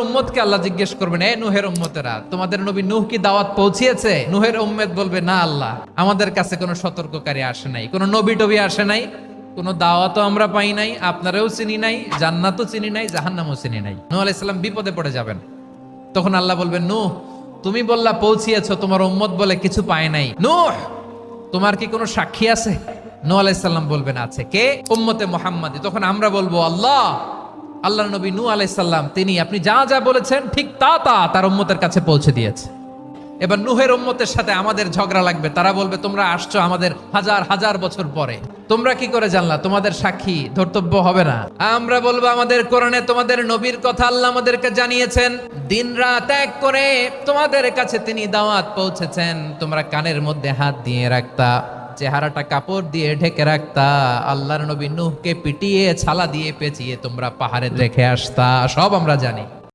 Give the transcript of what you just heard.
উম্মতকে আল্লাহ জিজ্ঞেস করবেন, এ নূহের উম্মতেরা, তোমাদের নবী নূহ কি দাওয়াত পৌঁছিয়েছে? নূহের উম্মত বলবে, না আল্লাহ, আমাদের কাছে কোনো সতর্ককারী আসে নাই, কোনো নবী টবি আসে নাই, কোনো দাওয়াতও আমরা পাই নাই, আপনারাও চিনি নাই, জান্নাতও চিনি নাই, জাহান্নামও চিনি নাই। নূহ আলাইহিস সালাম বিপদে পড়ে যাবেন। তখন আল্লাহ বলবেন, নূহ তুমি বললা পৌঁছিয়েছো, তোমার উম্মত বলে কিছু পায় নাই। নূহ তোমার কি কোনো সাক্ষী আছে? নূহ আলাইহিস সালাম বলবেন, আছে। কে? উম্মতে মুহাম্মাদি। তখন আমরা বলবো, আল্লাহর নবী নূহ আলাইহিস সালাম তিনি আপনি যা যা বলেছেন ঠিক তা তার উম্মতের কাছে পৌঁছে দিয়েছে। এবার নূহের উম্মতের সাথে আমাদের ঝগড়া লাগবে। তারা বলবে, তোমরা আসছো আমাদের হাজার হাজার বছর পরে, তোমরা কি করে জানলা? তোমাদের সাক্ষী ধর্তব্য হবে না? আমরা বলবো, আমাদের কোরআনে তোমাদের নবীর কথা আল্লাহ আমাদেরকে জানিয়েছেন, দিন রাত এক করে তোমাদের কাছে তিনি দাওয়াত পৌঁছেছেন, তোমরা কানের মধ্যে হাত দিয়ে রাখতা, চেহারাটা কাপড় দিয়ে ঢেকে রাখতা, আল্লাহর নবী নূহকে পিটিয়ে ছালা দিয়ে পেঁচিয়ে তোমরা পাহাড়ে রেখে আসতা, সব আমরা জানি।